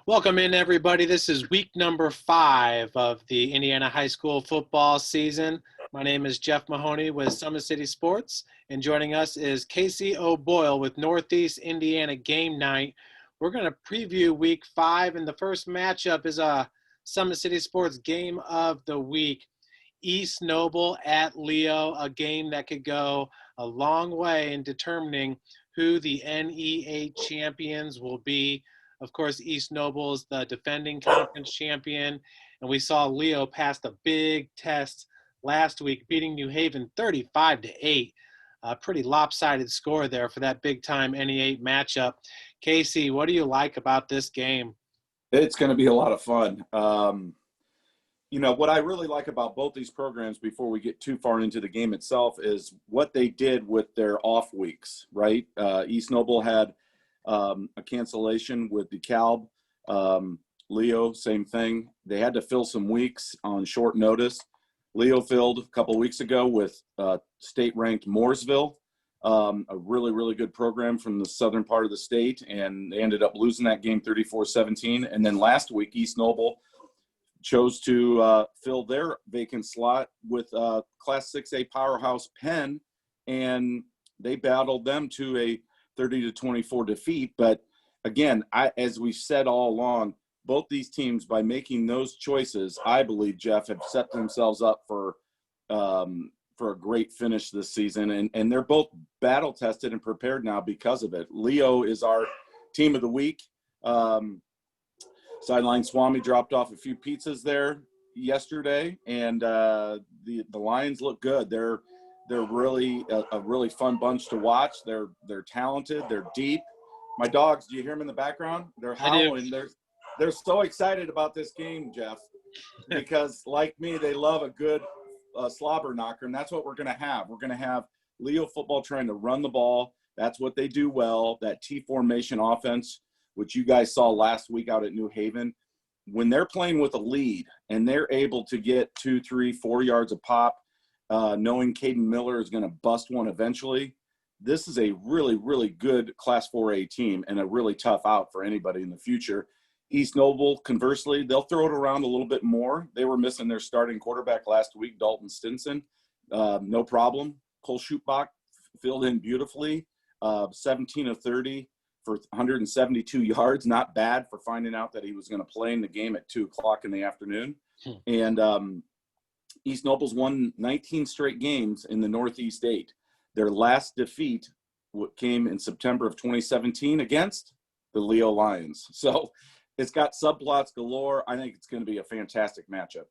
Welcome in, everybody. This is week number 5 of the Indiana high school football season. My name is Jeff Mahoney with Summit City Sports, and joining us is Casey O'Boyle with Northeast Indiana Game Night. We're going to preview week 5, and the first matchup is a Summit City Sports game of the week. East Noble at Leo, a game that could go a long way in determining who the NE8 champions will be. Of course, East Noble is the defending conference champion, and we saw Leo pass the big test last week, beating New Haven 35-8. A pretty lopsided score there for that big-time NE8 matchup. Casey, what do you like about this game? It's going to be a lot of fun. What I really like about both these programs before we get too far into the game itself is what they did with their off weeks, right? East Noble had a cancellation with DeKalb. Leo, same thing. They had to fill some weeks on short notice. Leo filled a couple weeks ago with state-ranked Mooresville, a really, really good program from the southern part of the state, and they ended up losing that game 34-17. And then last week, East Noble chose to fill their vacant slot with Class 6A powerhouse Penn, and they battled them to a 30-24 defeat. But again, as we've said all along, both these teams, by making those choices, I believe, Jeff, have set themselves up for a great finish this season. And they're both battle tested and prepared now because of it. Leo is our team of the week. Sideline Swami dropped off a few pizzas there yesterday, and the Lions look good. They're really a really fun bunch to watch. They're talented. They're deep. My dogs, do you hear them in the background? They're howling. They're so excited about this game, Jeff, because like me, they love a good slobber knocker, and that's what we're going to have. We're going to have Leo football trying to run the ball. That's what they do well, that T formation offense, which you guys saw last week out at New Haven. When they're playing with a lead and they're able to get 2, 3, 4 yards a pop, knowing Caden Miller is going to bust one eventually, this is a really, really good Class 4A team and a really tough out for anybody in the future. East Noble, conversely, they'll throw it around a little bit more. They were missing their starting quarterback last week, Dalton Stinson. No problem. Cole Schutbach filled in beautifully, 17 of 30 for 172 yards. Not bad for finding out that he was going to play in the game at 2 o'clock in the afternoon. And East Noble's won 19 straight games in the Northeast 8. Their last defeat came in September of 2017 against the Leo Lions. So it's got subplots galore. I think it's going to be a fantastic matchup.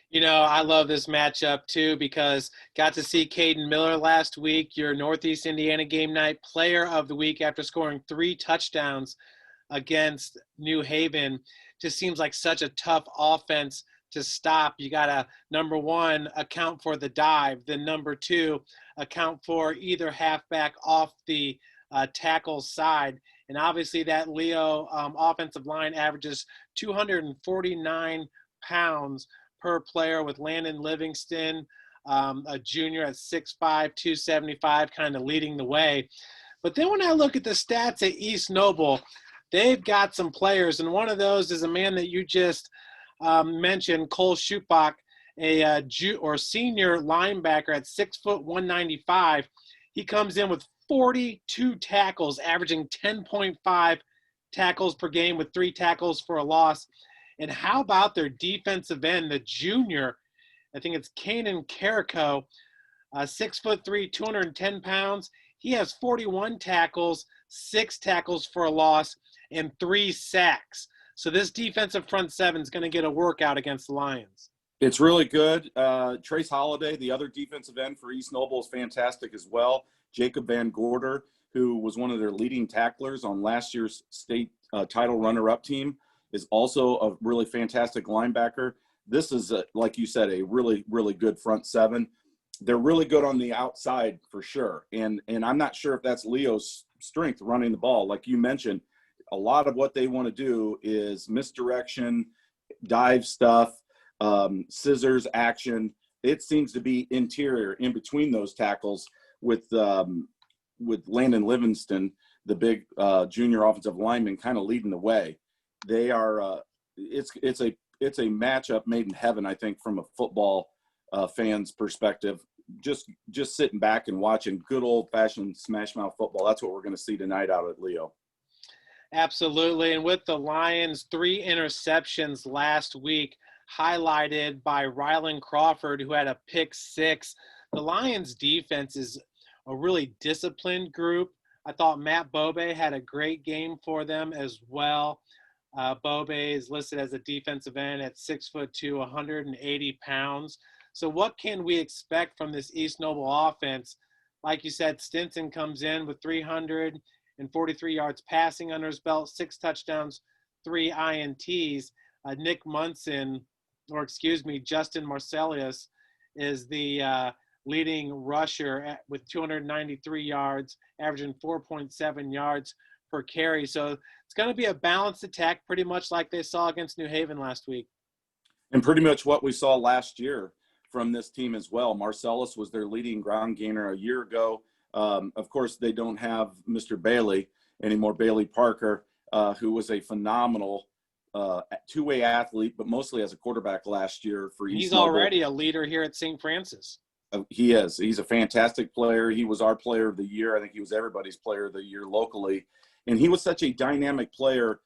You know, I love this matchup too because got to see Caden Miller last week, your Northeast Indiana Game Night Player of the Week after scoring 3 touchdowns against New Haven. Just seems like such a tough offense to stop. You got to, number 1, account for the dive. Then number 2, account for either halfback off the tackle side. And obviously that Leo offensive line averages 249 pounds per player, with Landon Livingston, a junior at 6'5", 275, kind of leading the way. But then when I look at the stats at East Noble, they've got some players, and one of those is a man that you just mentioned, Cole Schutbach, a senior linebacker at 6 foot 195. He comes in with 42 tackles, averaging 10.5 tackles per game with 3 tackles for a loss. And how about their defensive end, the junior? I think it's Kanan Carrico, 6'3", 210 pounds. He has 41 tackles, 6 tackles for a loss, and 3 sacks. So this defensive front seven is going to get a workout against the Lions. It's really good. Trace Holliday, the other defensive end for East Noble, is fantastic as well. Jacob Van Gorder, who was one of their leading tacklers on last year's state title runner-up team, is also a really fantastic linebacker. This is, like you said, a really, really good front seven. They're really good on the outside for sure. And I'm not sure if that's Leo's strength, running the ball. Like you mentioned, a lot of what they want to do is misdirection, dive stuff, scissors action. It seems to be interior in between those tackles with Landon Livingston, the big junior offensive lineman, kind of leading the way. they are it's a matchup made in heaven, I think, from a football fan's perspective. Just sitting back and watching good old-fashioned smash mouth football. That's what we're going to see tonight out at Leo. Absolutely. And with the Lions, 3 interceptions last week, highlighted by Rylan Crawford, who had a pick 6. The Lions defense is a really disciplined group. I thought Matt Bobe had a great game for them as well. Bobe is listed as a defensive end at 6'2", 180 pounds. So what can we expect from this East Noble offense? Like you said, Stinson comes in with 343 yards passing under his belt, 6 touchdowns, 3 INTs. Justin Marcellus is the leading rusher with 293 yards, averaging 4.7 yards per carry. So it's going to be a balanced attack, pretty much like they saw against New Haven last week. And pretty much what we saw last year from this team as well. Marcellus was their leading ground gainer a year ago. Of course, they don't have Mr. Bailey anymore, Bailey Parker, who was a phenomenal two-way athlete, but mostly as a quarterback last year for East He's Noble. already a leader here at St. Francis. He is. He's a fantastic player. He was our player of the year. I think he was everybody's player of the year locally. And he was such a dynamic player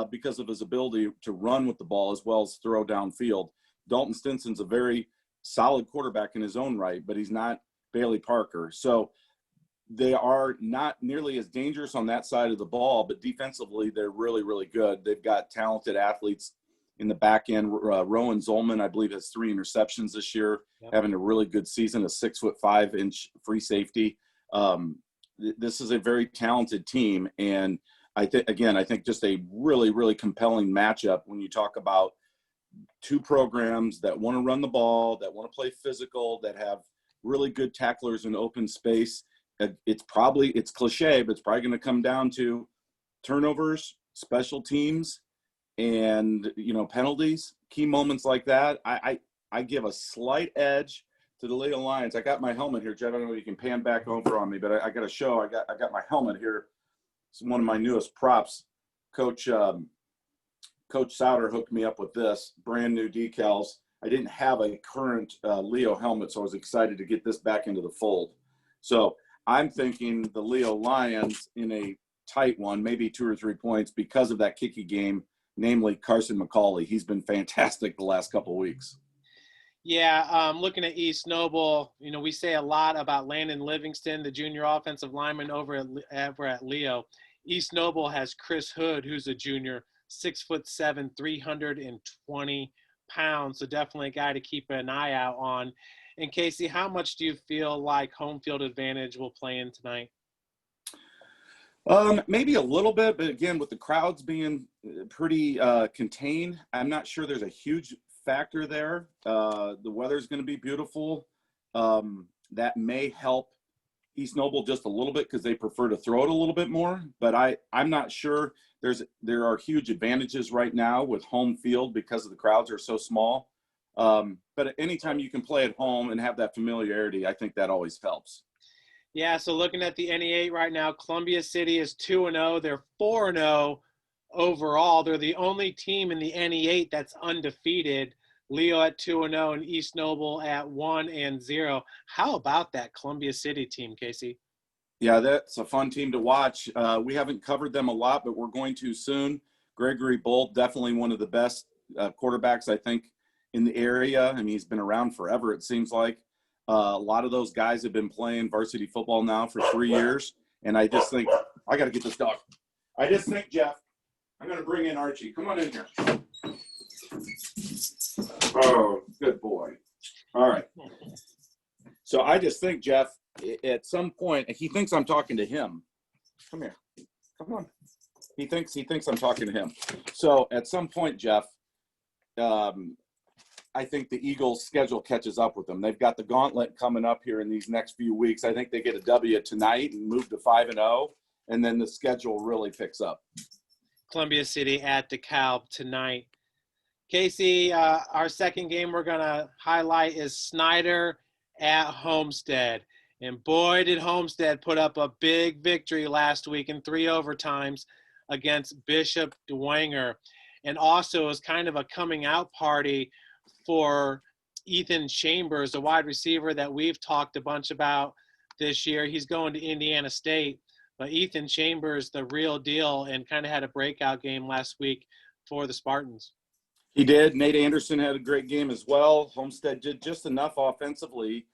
because of his ability to run with the ball as well as throw downfield. Dalton Stinson's a very solid quarterback in his own right, but he's not Bailey Parker. So they are not nearly as dangerous on that side of the ball, but defensively they're really, really good. They've got talented athletes in the back end. Rowan Zolman, I believe, has 3 interceptions this year, having a really good season, a 6'5" free safety. This is a very talented team. And I think just a really, really compelling matchup when you talk about 2 programs that want to run the ball, that want to play physical, that have really good tacklers in open space. It's cliche, but it's probably going to come down to turnovers, special teams, and, penalties, key moments like that. I give a slight edge to the Leo Lions. I got my helmet here, Jeff. I don't know if you can pan back over on me, but I got to show. I got my helmet here. It's one of my newest props. Coach Souter hooked me up with this, brand new decals. I didn't have a current Leo helmet, so I was excited to get this back into the fold. So I'm thinking the Leo Lions in a tight one, maybe 2 or 3 points because of that kicky game, namely Carson McCauley. He's been fantastic the last couple of weeks. Yeah, looking at East Noble, we say a lot about Landon Livingston, the junior offensive lineman over at Leo. East Noble has Chris Hood, who's a junior, 6'7", 320 pounds. So definitely a guy to keep an eye out on. And Casey, how much do you feel like home field advantage will play in tonight? Maybe a little bit, but again, with the crowds being pretty contained, I'm not sure there's a huge factor there. The weather's going to be beautiful. That may help East Noble just a little bit because they prefer to throw it a little bit more. But I'm not sure there are huge advantages right now with home field because the crowds are so small. But anytime you can play at home and have that familiarity, I think that always helps. Yeah, so looking at the NE8 right now, Columbia City is 2-0. They're 4-0 overall. They're the only team in the NE8 that's undefeated. Leo at 2-0 and East Noble at 1-0. How about that Columbia City team, Casey? Yeah, that's a fun team to watch. We haven't covered them a lot, but we're going to soon. Gregory Bolt, definitely one of the best quarterbacks, I think, in the area. I mean, he's been around forever, it seems like. A lot of those guys have been playing varsity football now for 3 years. And I just think, I got to get this dog. I just think, Jeff, I'm going to bring in Archie. Come on in here. Oh, good boy. All right. So I just think, Jeff, at some point, he thinks I'm talking to him. Come here. Come on. He thinks I'm talking to him. So at some point, Jeff, I think the Eagles' schedule catches up with them. They've got the gauntlet coming up here in these next few weeks. I think they get a W tonight and move to 5-0, and then the schedule really picks up. Columbia City at DeKalb tonight. Casey, our second game we're going to highlight is Snyder at Homestead. And boy, did Homestead put up a big victory last week in 3 overtimes against Bishop Dwenger. And also it was kind of a coming out party for Ethan Chambers, a wide receiver that we've talked a bunch about this year. He's going to Indiana State, but Ethan Chambers, the real deal, and kind of had a breakout game last week for the Spartans. He did. Nate Anderson had a great game as well. Homestead did just enough offensively.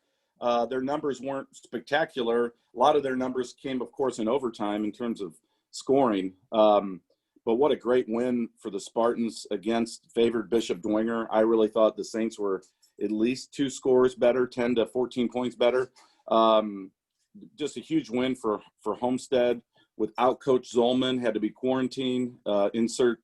Their numbers weren't spectacular. A lot of their numbers came, of course, in overtime in terms of scoring. But what a great win for the Spartans against favored Bishop Dwenger. I really thought the Saints were at least 2 scores better, 10 to 14 points better. Just a huge win for Homestead. Without Coach Zolman, had to be quarantined. Insert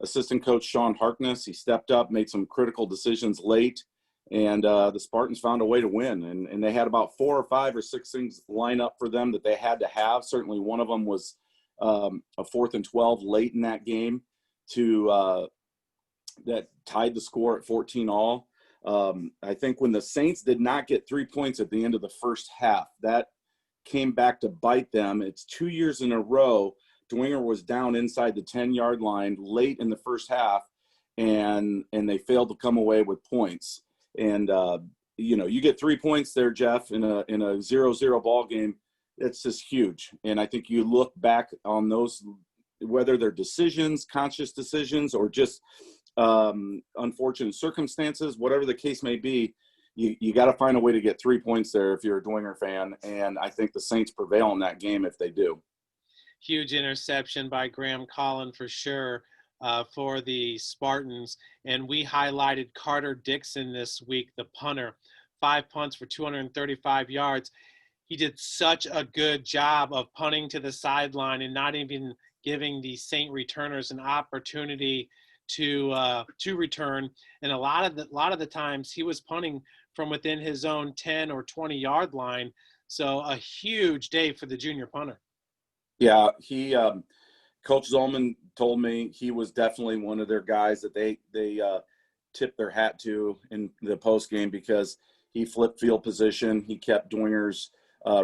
assistant coach Sean Harkness. He stepped up, made some critical decisions late, and the Spartans found a way to win. And they had about 4 or 5 or 6 things line up for them that they had to have. Certainly one of them was a 4th and 12 late in that game that tied the score at 14 all. I think when the Saints did not get 3 points at the end of the first half, that came back to bite them. It's 2 years in a row Dwenger was down inside the 10-yard line late in the first half, and they failed to come away with points. And you get 3 points there, Jeff, in a 0-0 ball game. It's just huge. And I think you look back on those, whether they're decisions, conscious decisions, or just unfortunate circumstances, whatever the case may be, you got to find a way to get 3 points there if you're a Dwenger fan. And I think the Saints prevail in that game if they do. Huge interception by Graham Collin for sure for the Spartans. And we highlighted Carter Dixon this week, the punter. 5 punts for 235 yards. He did such a good job of punting to the sideline and not even giving the Saint returners an opportunity to return. And a lot of the times he was punting from within his own 10 or 20 yard line. So a huge day for the junior punter. Yeah, he Coach Zolman told me he was definitely one of their guys that they tipped their hat to in the post game because he flipped field position. He kept Dwenger's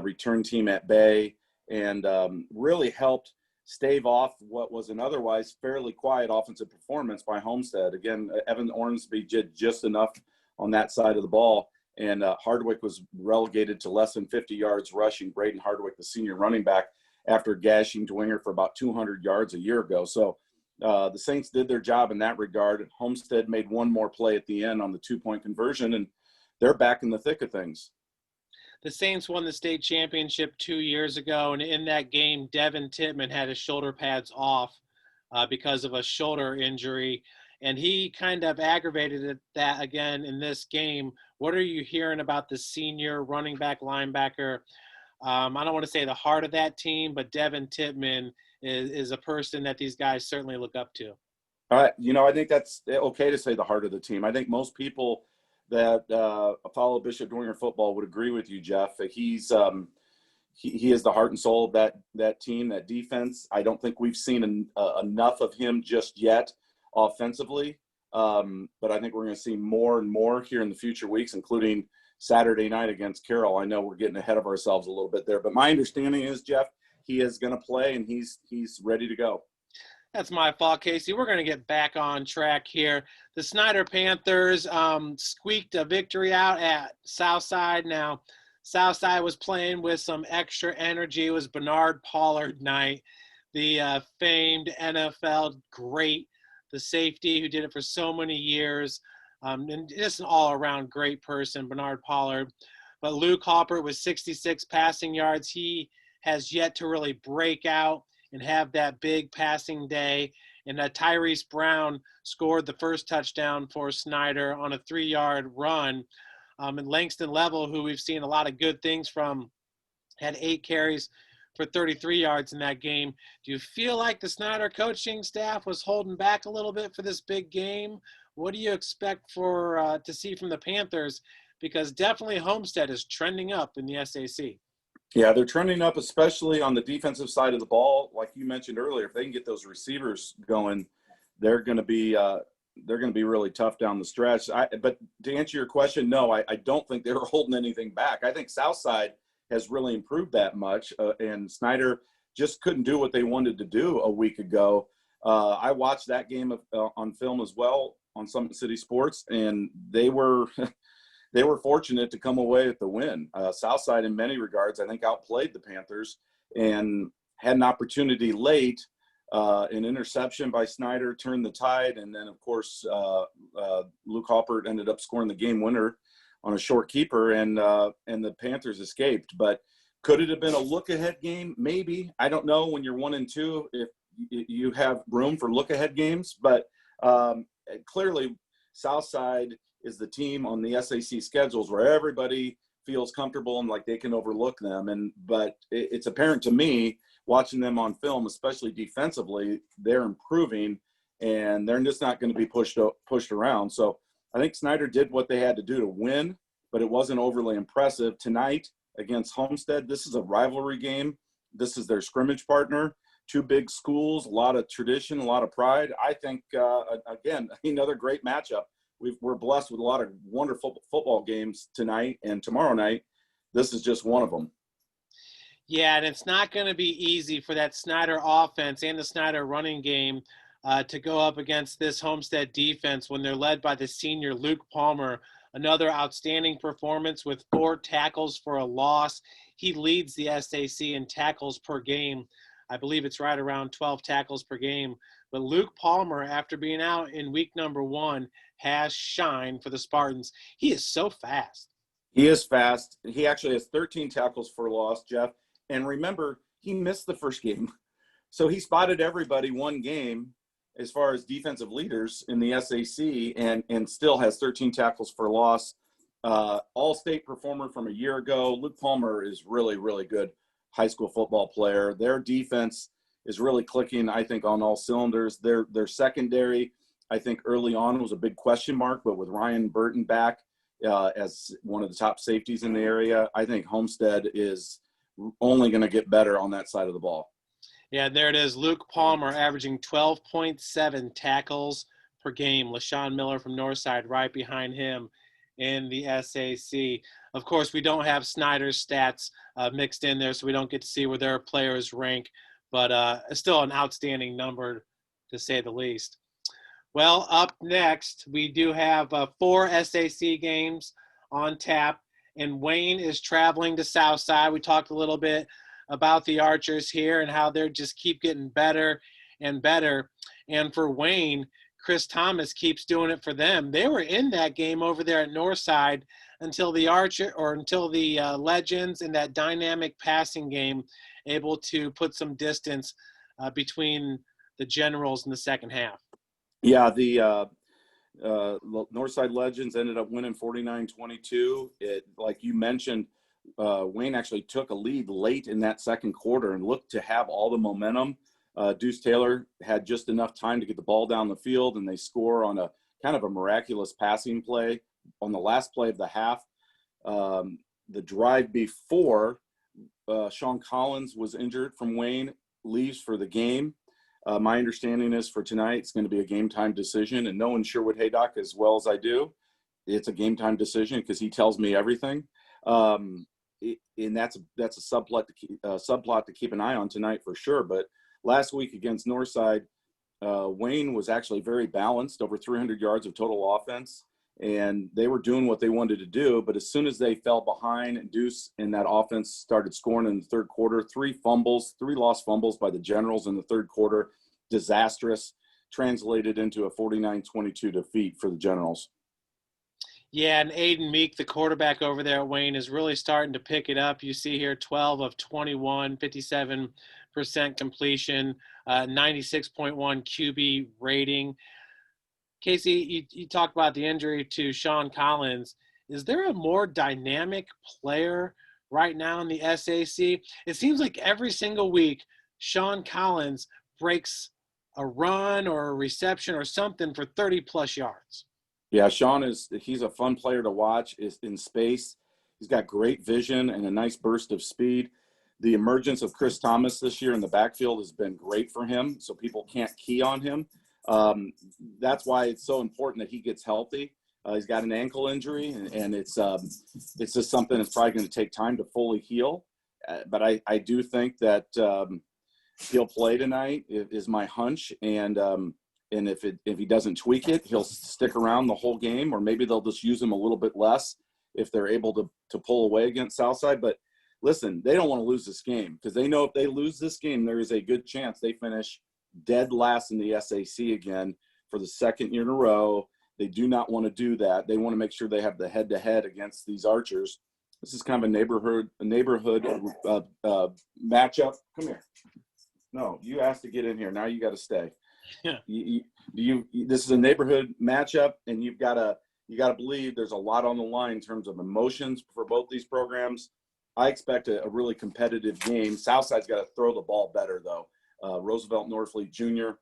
return team at bay and really helped stave off what was an otherwise fairly quiet offensive performance by Homestead. Again, Evan Ormsby did just enough on that side of the ball, and Hardwick was relegated to less than 50 yards rushing. Braden Hardwick, the senior running back, after gashing Dwenger for about 200 yards a year ago. So the Saints did their job in that regard. Homestead made one more play at the end on the 2-point conversion, and they're back in the thick of things. The Saints won the state championship 2 years ago, and in that game, Devin Tittman had his shoulder pads off because of a shoulder injury, and he kind of aggravated that again in this game. What are you hearing about the senior running back linebacker? I don't want to say the heart of that team, but Devin Tittman is a person that these guys certainly look up to. I think that's okay to say the heart of the team. I think most people that follow Bishop Dwenger football would agree with you, Jeff. He is the heart and soul of that team, that defense. I don't think we've seen enough of him just yet offensively, but I think we're going to see more and more here in the future weeks, including Saturday night against Carroll. I know we're getting ahead of ourselves a little bit there, but my understanding is, Jeff, he is going to play and he's ready to go. That's my fault, Casey. We're going to get back on track here. The Snyder Panthers squeaked a victory out at Southside. Now, Southside was playing with some extra energy. It was Bernard Pollard night, the famed NFL great, the safety who did it for so many years. And just an all-around great person, Bernard Pollard. But Luke Hopper with 66 passing yards. He has yet to really break out and have that big passing day. And Tyrese Brown scored the first touchdown for Snyder on a 3-yard run. And Langston Level, who we've seen a lot of good things from, had 8 carries for 33 yards in that game. Do you feel like the Snyder coaching staff was holding back a little bit for this big game? What do you expect to see from the Panthers? Because definitely Homestead is trending up in the SAC. Yeah, they're trending up, especially on the defensive side of the ball. Like you mentioned earlier, if they can get those receivers going, they're going to be really tough down the stretch. But to answer your question, no, I don't think they were holding anything back. I think Southside has really improved that much, and Snyder just couldn't do what they wanted to do a week ago. I watched that game on film as well on Summit City Sports, and they were they were fortunate to come away with the win. Southside, in many regards, I think outplayed the Panthers and had an opportunity late. An interception by Snyder turned the tide, and then of course Luke Hoppert ended up scoring the game winner on a short keeper, and the Panthers escaped. But could it have been a look-ahead game? Maybe. I don't know. When you're 1-2, if you have room for look-ahead games, but clearly Southside is the team on the SAC schedules where everybody feels comfortable and like they can overlook them. But it's apparent to me, watching them on film, especially defensively, they're improving, and they're just not going to be pushed around. So I think Snyder did what they had to do to win, but it wasn't overly impressive. Tonight against Homestead, this is a rivalry game. This is their scrimmage partner. Two big schools, a lot of tradition, a lot of pride. I think, again, another great matchup. We're blessed with a lot of wonderful football games tonight and tomorrow night. This is just one of them. Yeah, and it's not going to be easy for that Snyder offense and the Snyder running game to go up against this Homestead defense when they're led by the senior Luke Palmer. Another outstanding performance with 4 tackles for a loss. He leads the SAC in tackles per game. I believe it's right around 12 tackles per game. But Luke Palmer, after being out in week number 1, has shined for the Spartans. He is so fast. He is fast. He actually has 13 tackles for loss, Jeff. And remember, he missed the first game. So he spotted everybody one game as far as defensive leaders in the SAC, and still has 13 tackles for loss. All-state performer from a year ago. Luke Palmer is really, really good high school football player. Their defense is really clicking, I think, on all cylinders. Their secondary, I think, early on was a big question mark, but with Ryan Burton back as one of the top safeties in the area, I think Homestead is only going to get better on that side of the ball. Yeah, there it is. Luke Palmer averaging 12.7 tackles per game. LaShawn Miller from Northside right behind him in the SAC. Of course, we don't have Snyder's stats mixed in there, so we don't get to see where their players rank, but it's still an outstanding number to say the least. Well, up next, we do have 4 SAC games on tap, and Wayne is traveling to Southside. We talked a little bit about the Archers here and how they're just keep getting better and better. And for Wayne, Chris Thomas keeps doing it for them. They were in that game over there at Northside until the Legends in that dynamic passing game able to put some distance between the Generals in the second half. Yeah, the Northside Legends ended up winning 49-22. Like you mentioned, Wayne actually took a lead late in that second quarter and looked to have all the momentum. Deuce Taylor had just enough time to get the ball down the field, and they score on a kind of a miraculous passing play on the last play of the half. The drive before, Sean Collins was injured from Wayne, leaves for the game. My understanding is for tonight, it's going to be a game time decision, and knowing Sherwood Haydock as well as I do, it's a game time decision because he tells me everything. And that's a subplot to keep an eye on tonight for sure. But last week against Northside, Wayne was actually very balanced, over 300 yards of total offense, and they were doing what they wanted to do. But as soon as they fell behind, and Deuce and that offense started scoring in the third quarter, 3 lost fumbles by the Generals in the third quarter, disastrous, translated into a 49-22 defeat for the Generals. Yeah, and Aiden Meek, the quarterback over there at Wayne, is really starting to pick it up. You see here 12 of 21, 57% completion, 96.1 QB rating. Casey, you talked about the injury to Sean Collins. Is there a more dynamic player right now in the SAC? It seems like every single week, Sean Collins breaks a run or a reception or something for 30-plus yards. Yeah, Sean he's a fun player to watch. Is in space. He's got great vision and a nice burst of speed. The emergence of Chris Thomas this year in the backfield has been great for him, so people can't key on him. That's why it's so important that he gets healthy. He's got an ankle injury, and it's just something that's probably going to take time to fully heal. But I do think that he'll play tonight is my hunch. And if he doesn't tweak it, he'll stick around the whole game, or maybe they'll just use him a little bit less if they're able to pull away against Southside. But listen, they don't want to lose this game, because they know if they lose this game, there is a good chance they finish dead last in the SAC again for the second year in a row. They do not want to do that. They want to make sure they have the head-to-head against these Archers. This is kind of a neighborhood matchup. Come here. No, you asked to get in here. Now you got to stay. Yeah. This is a neighborhood matchup, and you got to believe there's a lot on the line in terms of emotions for both these programs. I expect a really competitive game. Southside's got to throw the ball better, though. Roosevelt Norfleet Jr.,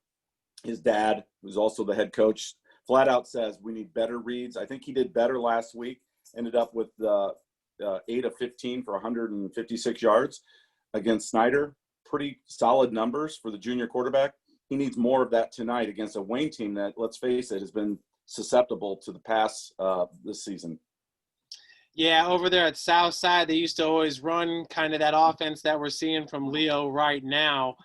his dad, who's also the head coach, flat out says we need better reads. I think he did better last week, ended up with 8 of 15 for 156 yards against Snyder. Pretty solid numbers for the junior quarterback. He needs more of that tonight against a Wayne team that, let's face it, has been susceptible to the pass this season. Yeah, over there at Southside, they used to always run kind of that offense that we're seeing from Leo right now.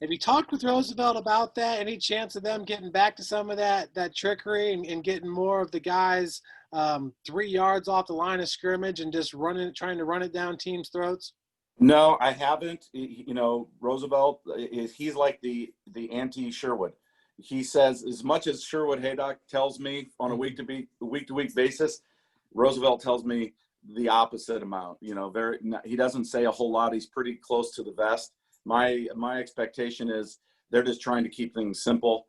Have you talked with Roosevelt about that? Any chance of them getting back to some of that trickery and getting more of the guys 3 yards off the line of scrimmage and just trying to run it down teams' throats? No, I haven't. Roosevelt, he's like the anti-Sherwood. He says, as much as Sherwood Haydock tells me on a week-to-week basis, Roosevelt tells me the opposite amount. He doesn't say a whole lot. He's pretty close to the vest. My expectation is they're just trying to keep things simple.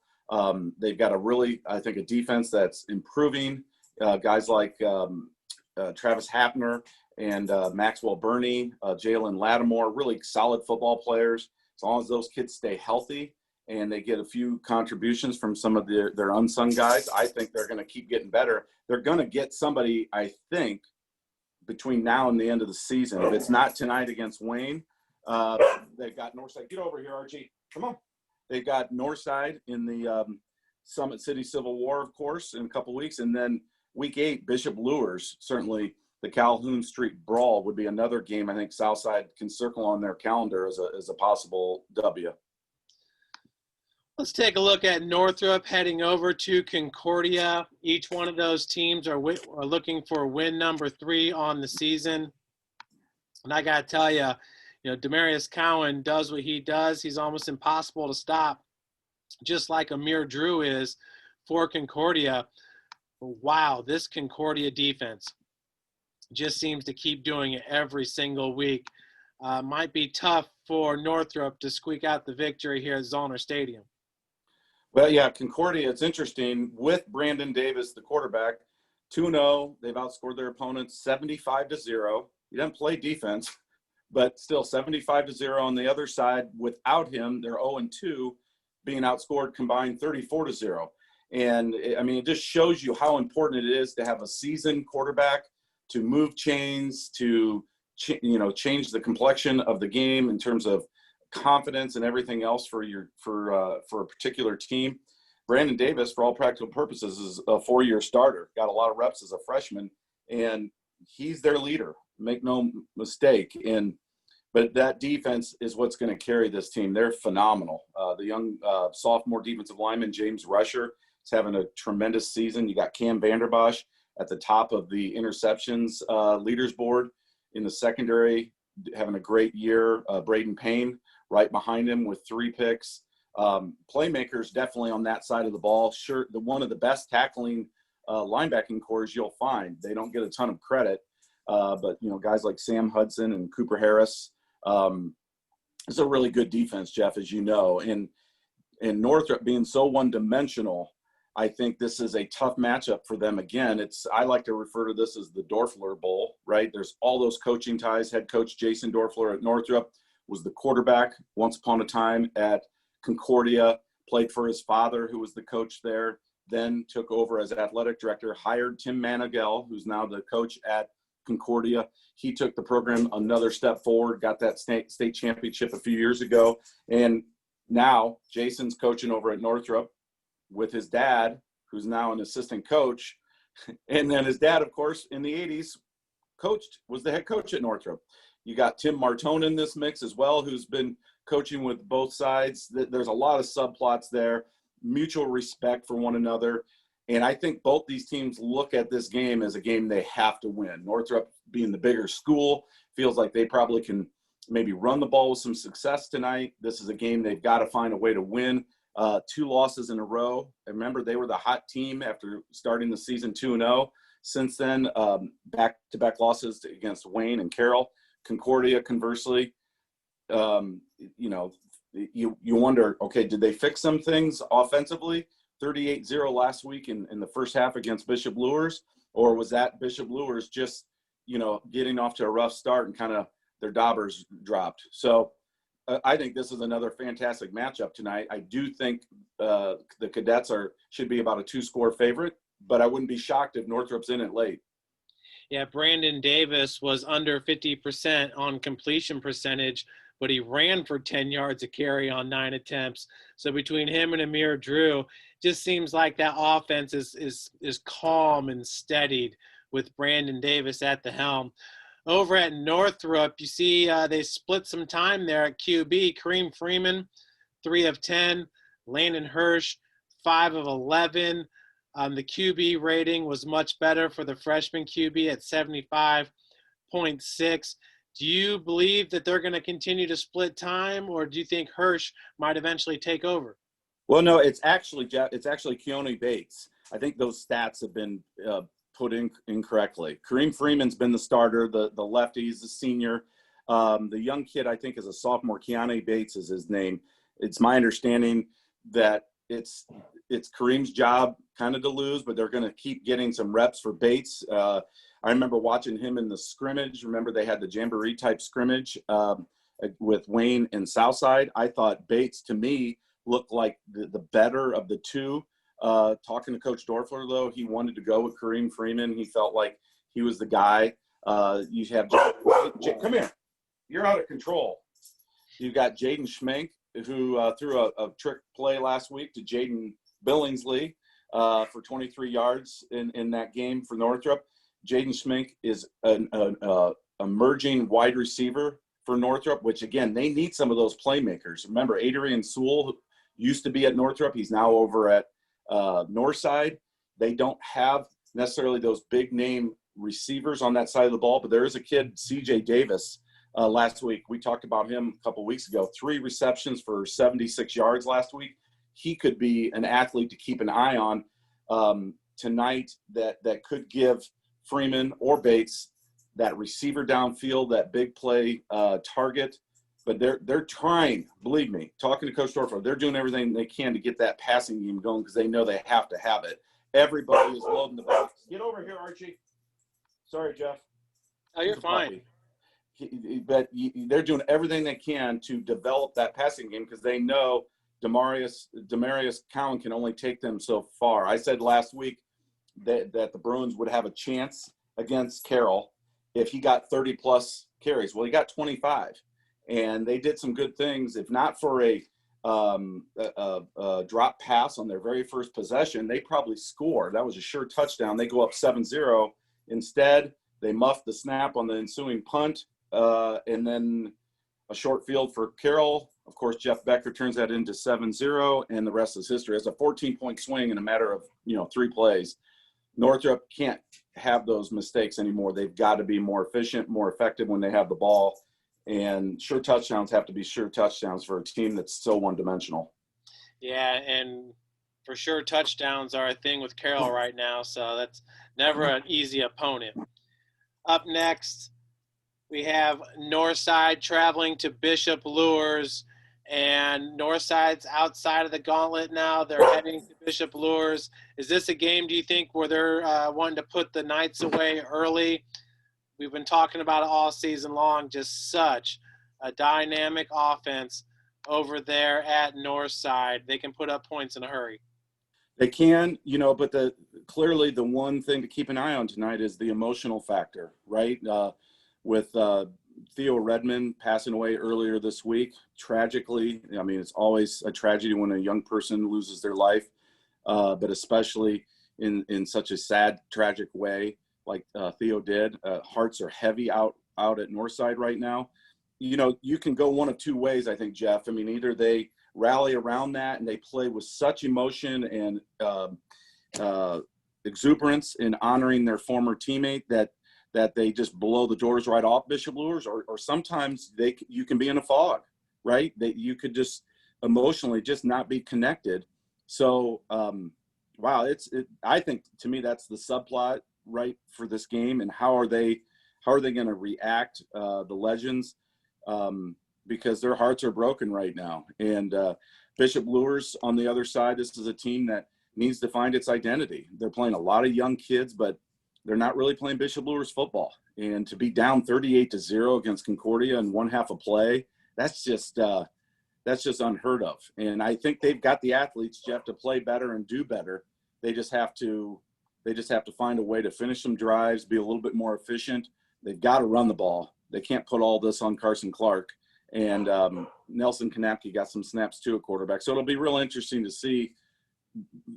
They've got a defense that's improving. Guys like Travis Hapner and Maxwell Burney, Jalen Lattimore, really solid football players. As long as those kids stay healthy and they get a few contributions from some of their unsung guys, I think they're going to keep getting better. They're going to get somebody, I think, between now and the end of the season. If it's not tonight against Wayne, they've got Northside. Get over here, Archie. Come on. They've got Northside in the Summit City Civil War, of course, in a couple weeks. And then week 8, Bishop Luers. Certainly the Calhoun Street Brawl would be another game I think Southside can circle on their calendar as a possible W. Let's take a look at Northrop heading over to Concordia. Each one of those teams are looking for win number 3 on the season. And I got to tell you, Demarius Cowan does what he does. He's almost impossible to stop, just like Amir Drew is for Concordia. Wow, this Concordia defense just seems to keep doing it every single week. Might be tough for Northrop to squeak out the victory here at Zollner Stadium. Well, yeah, Concordia, it's interesting. With Brandon Davis, the quarterback, 2-0. They've outscored their opponents 75-0. He doesn't play defense, but still 75-0 on the other side. Without him, they're 0-2, being outscored combined 34-0. And, it just shows you how important it is to have a seasoned quarterback to move chains, to change the complexion of the game in terms of confidence and everything else for a particular team. Brandon Davis, for all practical purposes, is a 4-year starter. Got a lot of reps as a freshman, and he's their leader. Make no mistake. But that defense is what's going to carry this team. They're phenomenal. The young sophomore defensive lineman James Rusher is having a tremendous season. You got Cam Vanderbosch at the top of the interceptions leaders board in the secondary, having a great year. Braden Payne right behind him with 3 picks. Playmakers definitely on that side of the ball. Sure, one of the best tackling linebacking cores you'll find. They don't get a ton of credit, but guys like Sam Hudson and Cooper Harris. It's a really good defense, Jeff, as you know. And Northrop being so one-dimensional, I think this is a tough matchup for them. Again, I like to refer to this as the Dorfler Bowl, right? There's all those coaching ties. Head coach Jason Dorfler at Northrop was the quarterback once upon a time at Concordia, played for his father, who was the coach there, then took over as athletic director, hired Tim Manigail, who's now the coach at Concordia. He took the program another step forward, got that state championship a few years ago. And now Jason's coaching over at Northrop with his dad, who's now an assistant coach. And then his dad, of course, in the 80s was the head coach at Northrop. You got Tim Martone in this mix as well, who's been coaching with both sides. There's a lot of subplots there, mutual respect for one another. And I think both these teams look at this game as a game they have to win. Northrop, being the bigger school, feels like they probably can maybe run the ball with some success tonight. This is a game they've got to find a way to win. 2 losses in a row. Remember, they were the hot team after starting the season 2-0. Since then, back-to-back losses against Wayne and Carroll. Concordia, conversely, you wonder, okay, did they fix some things offensively? 38-0 last week in the first half against Bishop Luers, or was that Bishop Luers just, getting off to a rough start and kind of their daubers dropped? So I think this is another fantastic matchup tonight. I do think the Cadets should be about a 2-score favorite, but I wouldn't be shocked if Northrop's in it late. Yeah, Brandon Davis was under 50% on completion percentage, but he ran for 10 yards a carry on 9 attempts. So between him and Amir Drew, just seems like that offense is calm and steadied with Brandon Davis at the helm. Over at Northrop, you see they split some time there at QB. Kareem Freeman, 3 of 10. Landon Hirsch, 5 of 11. The QB rating was much better for the freshman QB at 75.6. Do you believe that they're going to continue to split time, or do you think Hirsch might eventually take over? Well, no, it's actually Keone Bates. I think those stats have been put in incorrectly. Kareem Freeman's been the starter, the lefty, he's the senior. The young kid, I think, is a sophomore. Keone Bates is his name. It's my understanding that it's Kareem's job kind of to lose, but they're going to keep getting some reps for Bates. I remember watching him in the scrimmage. Remember they had the jamboree type scrimmage with Wayne and Southside. I thought Bates, to me, looked like the better of the two. Talking to Coach Dorfler, though, he wanted to go with Kareem Freeman. He felt like he was the guy. You have come here. You're out of control. You've got Jaden Schmenk, who threw a trick play last week to Jaden Billingsley for 23 yards in that game for Northrop. Jaden Schmenk is an emerging wide receiver for Northrop, which, again, they need some of those playmakers. Remember, Adrian Sewell used to be at Northrop. He's now over at Northside. They don't have necessarily those big name receivers on that side of the ball, but there is a kid, CJ Davis, last week. We talked about him a couple weeks ago. 3 receptions for 76 yards last week. He could be an athlete to keep an eye on tonight that could give Freeman or Bates that receiver downfield, that big play target. But they're trying, believe me, talking to Coach Dorfler, they're doing everything they can to get that passing game going because they know they have to have it. Everybody is loading the box. Get over here, Archie. Sorry, Jeff. Oh, you're fine. But they're doing everything they can to develop that passing game because they know Demarius Cowan can only take them so far. I said last week that the Bruins would have a chance against Carroll if he got 30-plus carries. Well, he got 25. And they did some good things. If not for a drop pass on their very first possession, they probably score. That was a sure touchdown. They go up 7-0. Instead, they muffed the snap on the ensuing punt, and then a short field for Carroll. Of course, Jeff Becker turns that into 7-0, and the rest is history. It's a 14-point swing in a matter of 3 plays. Northrop can't have those mistakes anymore. They've got to be more efficient, more effective when they have the ball. And sure touchdowns have to be sure touchdowns for a team that's so one-dimensional. Yeah, and for sure touchdowns are a thing with Carroll right now, so that's never an easy opponent. Up next, we have Northside traveling to Bishop Luers, and Northside's outside of the gauntlet now. They're heading to Bishop Luers. Is this a game, do you think, where they're wanting to put the Knights away early? We've been talking about it all season long, just such a dynamic offense over there at Northside. They can put up points in a hurry. They can, but clearly the one thing to keep an eye on tonight is the emotional factor, right? With Theo Redmond passing away earlier this week, tragically. I mean, it's always a tragedy when a young person loses their life, but especially in such a sad, tragic way like Theo did. Hearts are heavy out out at Northside right now. You know, you can go one of two ways, I think, Jeff. I mean, either they rally around that and they play with such emotion and exuberance in honoring their former teammate that they just blow the doors right off Bishop Luers, or sometimes you can be in a fog, right? That you could just emotionally just not be connected. So, wow, I think to me that's the subplot, right, for this game. And how are they going to react, the Legends, because their hearts are broken right now. And Bishop Luers on the other side, this is a team that needs to find its identity. They're playing a lot of young kids, but they're not really playing Bishop Luers football. And to be down 38-0 against Concordia in one half of play, that's just unheard of. And I think they've got the athletes, Jeff, to play better and do better. They just have to find a way to finish some drives, be a little bit more efficient. They've got to run the ball. They can't put all this on Carson Clark. And Nelson Kanapke got some snaps too at quarterback. So it'll be real interesting to see,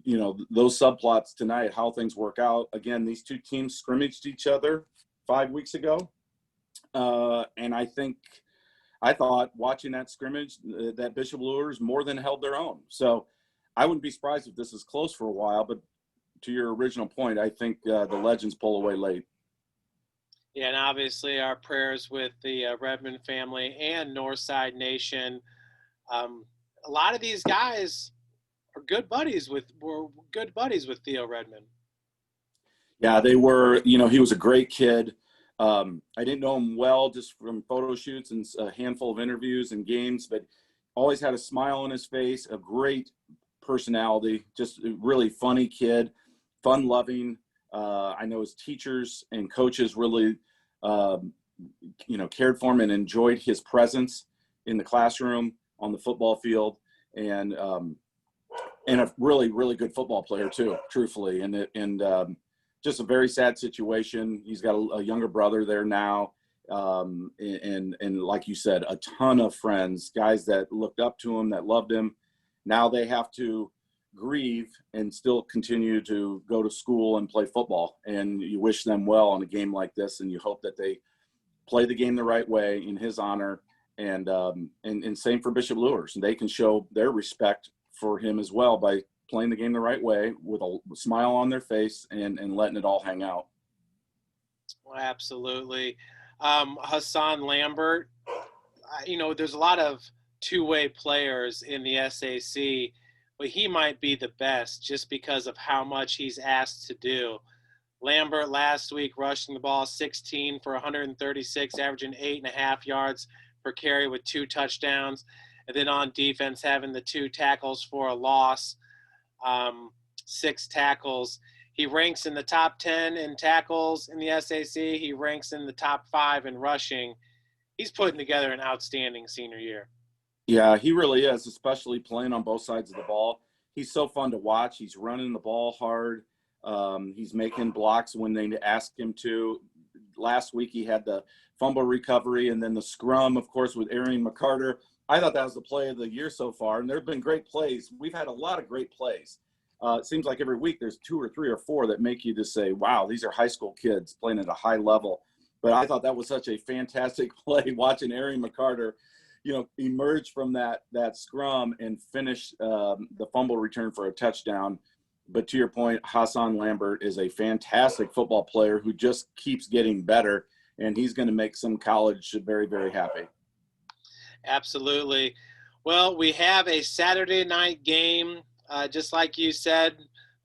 you know, those subplots tonight, how things work out. Again, these two teams scrimmaged each other 5 weeks ago. And I thought watching that scrimmage that Bishop Luers more than held their own. So I wouldn't be surprised if this is close for a while, but to your original point, I think the Legends pull away late. Yeah, and obviously our prayers with the Redmond family and Northside Nation. A lot of these guys are good buddies with Theo Redmond. Yeah, they were. You know, he was a great kid. I didn't know him well just from photo shoots and a handful of interviews and games, but always had a smile on his face, a great personality, just a really funny kid, fun-loving. I know his teachers and coaches really, cared for him and enjoyed his presence in the classroom, on the football field, and a really, really good football player too, truthfully. And just a very sad situation. He's got a younger brother there now, and like you said, a ton of friends, guys that looked up to him, that loved him. Now they have to grieve and still continue to go to school and play football. And you wish them well on a game like this, and you hope that they play the game the right way in his honor. And same for Bishop Luers. They can show their respect for him as well by playing the game the right way with a smile on their face and letting it all hang out. Well, absolutely. Hassan Lambert, there's a lot of two-way players in the SAC, but he might be the best just because of how much he's asked to do. Lambert last week rushing the ball 16 for 136, averaging 8.5 yards per carry with 2 touchdowns. And then on defense, having the 2 tackles for a loss, 6 tackles. He ranks in the top 10 in tackles in the SAC. He ranks in the top 5 in rushing. He's putting together an outstanding senior year. Yeah, he really is, especially playing on both sides of the ball. He's so fun to watch. He's running the ball hard. He's making blocks when they ask him to. Last week he had the fumble recovery and then the scrum, of course, with Arian McCarter. I thought that was the play of the year so far, and there have been great plays. We've had a lot of great plays. It seems like every week there's 2 or 3 or 4 that make you just say, wow, these are high school kids playing at a high level. But I thought that was such a fantastic play, watching Arian McCarter, emerge from that scrum and finish the fumble return for a touchdown. But to your point, Hassan Lambert is a fantastic football player who just keeps getting better, and he's going to make some college very, very happy. Absolutely. Well, we have a Saturday night game, just like you said,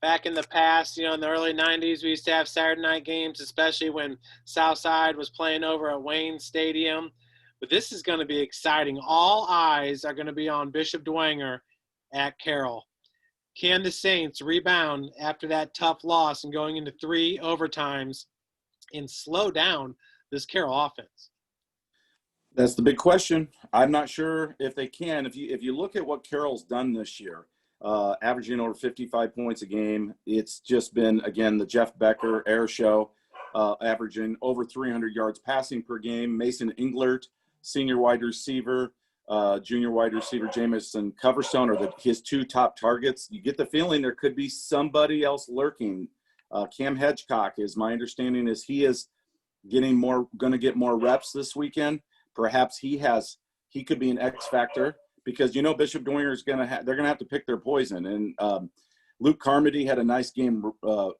back in the past, in the early 90s, we used to have Saturday night games, especially when Southside was playing over at Wayne Stadium. But this is going to be exciting. All eyes are going to be on Bishop Dwenger at Carroll. Can the Saints rebound after that tough loss and going into 3 overtimes and slow down this Carroll offense? That's the big question. I'm not sure if they can. If you look at what Carroll's done this year, averaging over 55 points a game, it's just been, again, the Jeff Becker air show, averaging over 300 yards passing per game. Mason Englert, senior wide receiver, junior wide receiver Jamison Coverstone are his 2 top targets. You get the feeling there could be somebody else lurking. Cam Hedgecock, is my understanding, is he is going to get more reps this weekend. Perhaps he could be an X factor because, Bishop Dwenger is they're going to have to pick their poison. And Luke Carmody had a nice game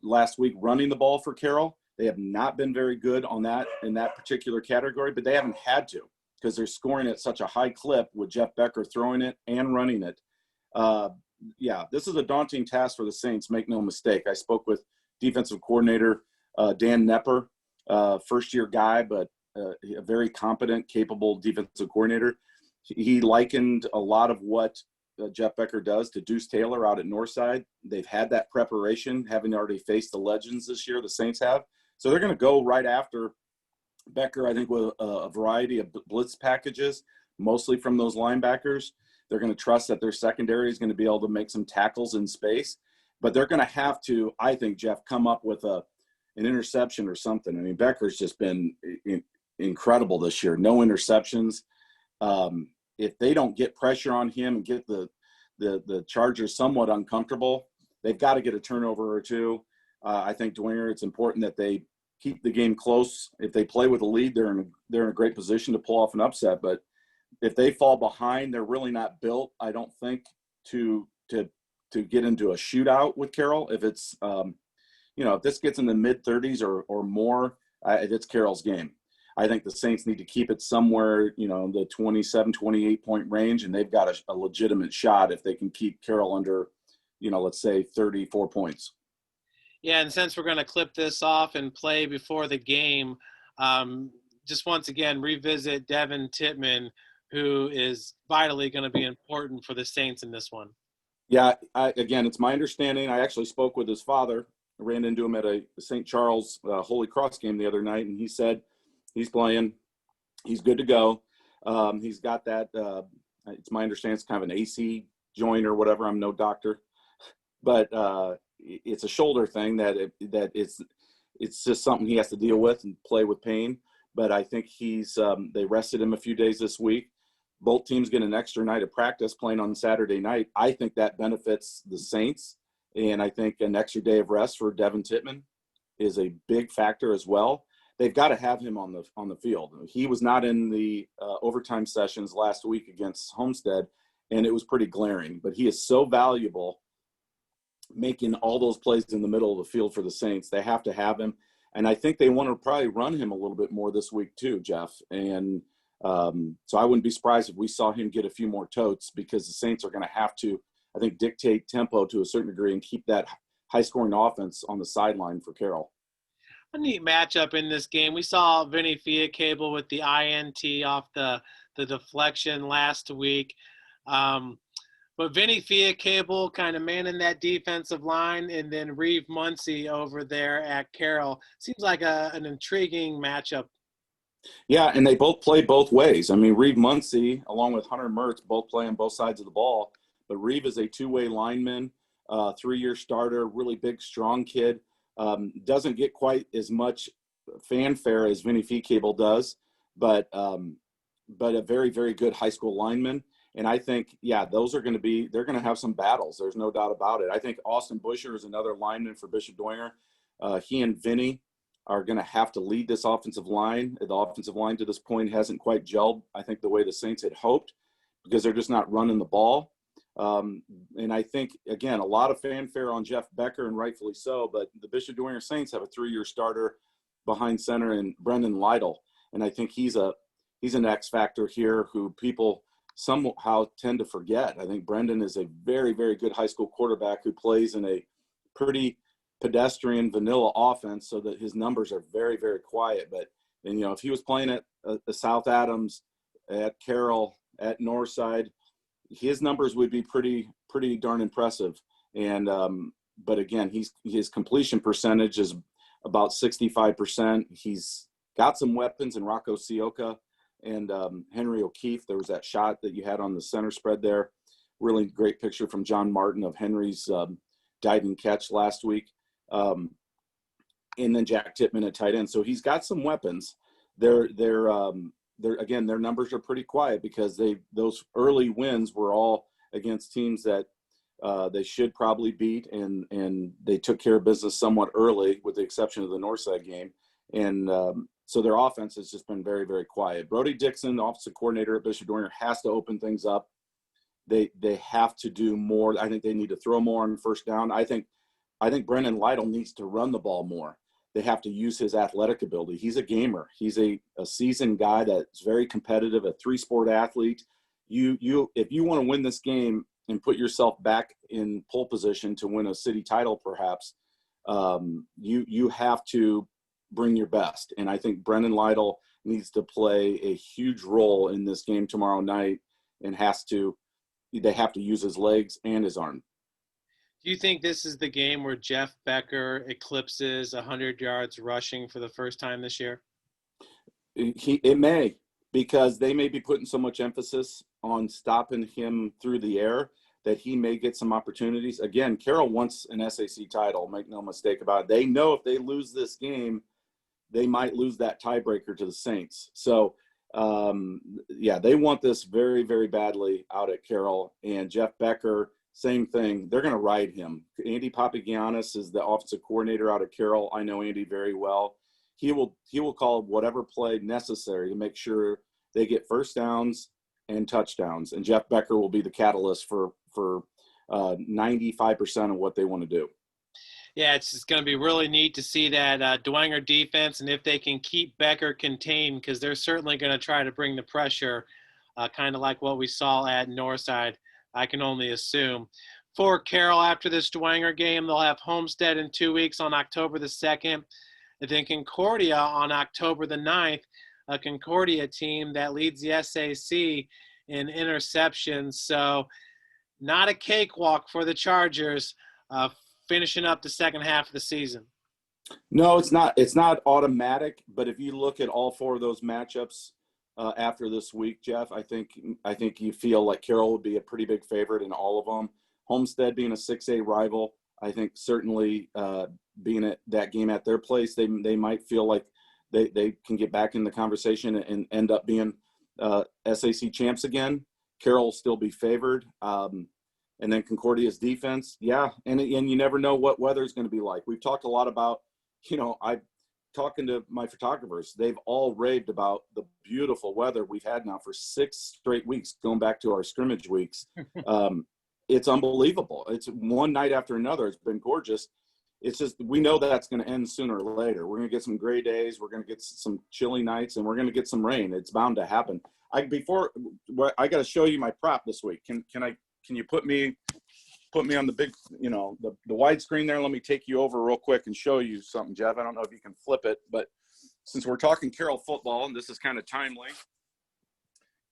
last week running the ball for Carroll. They have not been very good on that in that particular category, but they haven't had to because they're scoring at such a high clip with Jeff Becker throwing it and running it. This is a daunting task for the Saints, make no mistake. I spoke with defensive coordinator Dan Nepper, first-year guy, but a very competent, capable defensive coordinator. He likened a lot of what Jeff Becker does to Deuce Taylor out at Northside. They've had that preparation, having already faced the legends this year, the Saints have. So they're going to go right after Becker, I think, with a variety of blitz packages, mostly from those linebackers. They're going to trust that their secondary is going to be able to make some tackles in space. But they're going to have to, I think, Jeff, come up with an interception or something. I mean, Becker's just been incredible this year. No interceptions. If they don't get pressure on him and get the Chargers somewhat uncomfortable, they've got to get a turnover or two. I think Dwenger, it's important that they keep the game close. If they play with a lead, they're in a great position to pull off an upset. But if they fall behind, they're really not built, I don't think, to get into a shootout with Carroll. If it's if this gets in the mid-30s or more, it's Carroll's game. I think the Saints need to keep it somewhere, the 27, 28-point range, and they've got a legitimate shot if they can keep Carroll under, let's say 34 points. Yeah, and since we're going to clip this off and play before the game, just once again revisit Devin Tittman, who is vitally going to be important for the Saints in this one. Yeah, again, it's my understanding. I actually spoke with his father. I ran into him at a St. Charles Holy Cross game the other night, and he said he's playing. He's good to go. He's got that. It's my understanding it's kind of an AC joint or whatever. I'm no doctor, but it's a shoulder thing that it's just something he has to deal with and play with pain. But I think they rested him a few days this week. Both teams get an extra night of practice playing on Saturday night. I think that benefits the Saints, and I think an extra day of rest for Devin Tittman is a big factor as well. They've got to have him on the field. He was not in the overtime sessions last week against Homestead, and it was pretty glaring. But he is so valuable, making all those plays in the middle of the field for the Saints. They have to have him, and I think they want to probably run him a little bit more this week too, Jeff. And so I wouldn't be surprised if we saw him get a few more totes because the Saints are going to have to, I think, dictate tempo to a certain degree and keep that high-scoring offense on the sideline for Carroll. A neat matchup in this game. We saw Vinny Fiacable with the INT off the deflection last week. But Vinny Fiacable kind of manning that defensive line, and then Reeve Muncie over there at Carroll. Seems like an intriguing matchup. Yeah, and they both play both ways. I mean, Reeve Muncie, along with Hunter Mertz, both play on both sides of the ball. But Reeve is a two-way lineman, 3-year starter, really big, strong kid. Doesn't get quite as much fanfare as Vinny Fiacable does, but a very, very good high school lineman. And I think, those are they're going to have some battles. There's no doubt about it. I think Austin Busher is another lineman for Bishop Dwenger. He and Vinny are going to have to lead this offensive line. The offensive line to this point hasn't quite gelled, I think, the way the Saints had hoped because they're just not running the ball. And I think, again, a lot of fanfare on Jeff Becker, and rightfully so, but the Bishop Dwenger Saints have a 3-year starter behind center in Brendan Lytle. And I think he's an X factor here who people somehow tend to forget. I think Brendan is a very, very good high school quarterback who plays in a pretty pedestrian vanilla offense so that his numbers are very, very quiet. But, and if he was playing at South Adams, at Carroll, at Northside, his numbers would be pretty darn impressive. And but again, his completion percentage is about 65%. He's got some weapons in Rocco Sioka and Henry O'Keefe. There was that shot that you had on the center spread there. Really great picture from John Martin of Henry's diving catch last week. And then Jack Tittman at tight end. So he's got some weapons. Again, their numbers are pretty quiet because those early wins were all against teams that they should probably beat, and they took care of business somewhat early, with the exception of the Northside game. And So their offense has just been very, very quiet. Brody Dixon, the offensive coordinator at Bishop Dwenger, has to open things up. They have to do more. I think they need to throw more on first down. I think Brendan Lytle needs to run the ball more. They have to use his athletic ability. He's a gamer. He's a seasoned guy that's very competitive, a three-sport athlete. If you want to win this game and put yourself back in pole position to win a city title, perhaps, you have to bring your best. And I think Brendan Lytle needs to play a huge role in this game tomorrow night, and they have to use his legs and his arm. Do you think this is the game where Jeff Becker eclipses 100 yards rushing for the first time this year? It may, because they may be putting so much emphasis on stopping him through the air that he may get some opportunities. Again, Carroll wants an SAC title, make no mistake about it. They know if they lose this game, they might lose that tiebreaker to the Saints. So, they want this very, very badly out at Carroll. And Jeff Becker, same thing. They're going to ride him. Andy Papagiannis is the offensive coordinator out of Carroll. I know Andy very well. He will call whatever play necessary to make sure they get first downs and touchdowns. And Jeff Becker will be the catalyst for 95% of what they want to do. Yeah, it's just going to be really neat to see that Dwenger defense, and if they can keep Becker contained, because they're certainly going to try to bring the pressure, kind of like what we saw at Northside. I can only assume. For Carroll, after this Dwenger game, they'll have Homestead in 2 weeks on October the 2nd, and then Concordia on October the 9th, a Concordia team that leads the SAC in interceptions. So not a cakewalk for the Chargers finishing up the second half of the season. No, it's not. It's not automatic, but if you look at all four of those matchups, after this week, Jeff, I think you feel like Carroll would be a pretty big favorite in all of them. Homestead being a 6A rival, I think certainly being at that game at their place, they might feel like they can get back in the conversation and end up being SAC champs again. Carroll will still be favored. And then Concordia's defense, and you never know what weather is going to be like. We've talked a lot about, talking to my photographers, they've all raved about the beautiful weather we've had now for 6 straight weeks, going back to our scrimmage weeks. It's unbelievable. It's one night after another. It's been gorgeous. It's just, we know that's going to end sooner or later. We're going to get some gray days. We're going to get some chilly nights, and we're going to get some rain. It's bound to happen. I got to show you my prop this week. Can you put me on the big, the widescreen there? Let me take you over real quick and show you something, Jeff. I don't know if you can flip it, but since we're talking Carroll football, and this is kind of timely,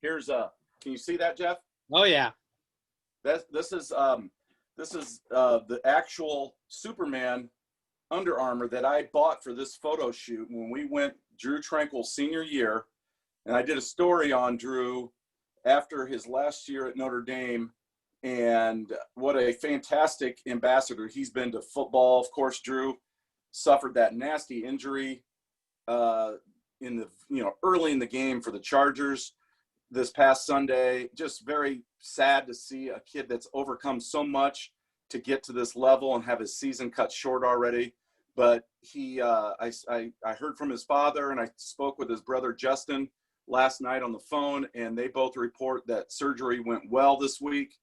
here's can you see that, Jeff? Oh yeah. This is the actual Superman Under Armour that I bought for this photo shoot when we went Drew Tranquil's senior year, and I did a story on Drew after his last year at Notre Dame. And what a fantastic ambassador he's been to football. Of course, Drew suffered that nasty injury in the early in the game for the Chargers this past Sunday. Just very sad to see a kid that's overcome so much to get to this level and have his season cut short already. But I heard from his father, and I spoke with his brother Justin last night on the phone, and they both report that surgery went well this week.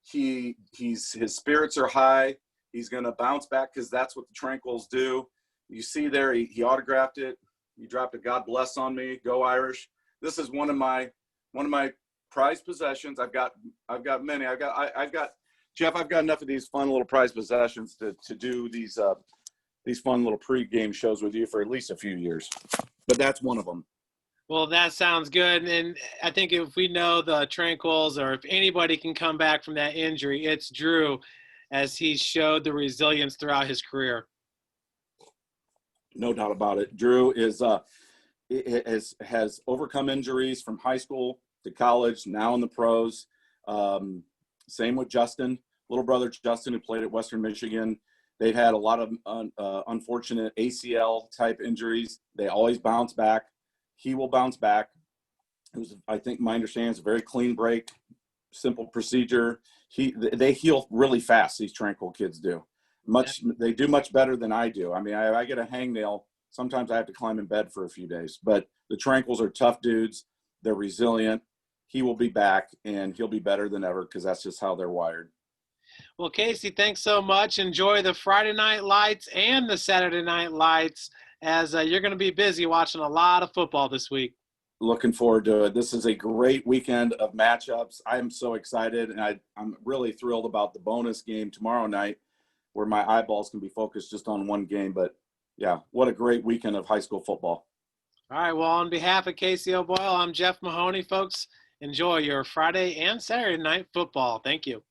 His spirits are high. He's going to bounce back because that's what the Tranquils do. You see there, he autographed it. He dropped a God bless on me. Go Irish. This is one of my prized possessions. I've got many. I've got Jeff. I've got enough of these fun little prized possessions to do these fun little pre-game shows with you for at least a few years. But that's one of them. Well, that sounds good. And I think if we know the Tranquils, or if anybody can come back from that injury, it's Drew, as he showed the resilience throughout his career. No doubt about it. Drew has overcome injuries from high school to college, now in the pros. Same with Justin, little brother Justin, who played at Western Michigan. They've had a lot of unfortunate ACL-type injuries. They always bounce back. He will bounce back. It was, I think my understanding is a very clean break, simple procedure. They heal really fast, these Tranquil kids do. They do much better than I do. I mean, I get a hangnail sometimes I have to climb in bed for a few days. But the Tranquils are tough dudes. They're resilient. He will be back, and he'll be better than ever because that's just how they're wired. Well, Casey, thanks so much. Enjoy the Friday night lights and the Saturday night lights, as you're going to be busy watching a lot of football this week. Looking forward to it. This is a great weekend of matchups. I am so excited, and I'm really thrilled about the bonus game tomorrow night where my eyeballs can be focused just on one game. But, yeah, what a great weekend of high school football. All right, well, on behalf of Casey O'Boyle, I'm Jeff Mahoney. Folks, enjoy your Friday and Saturday night football. Thank you.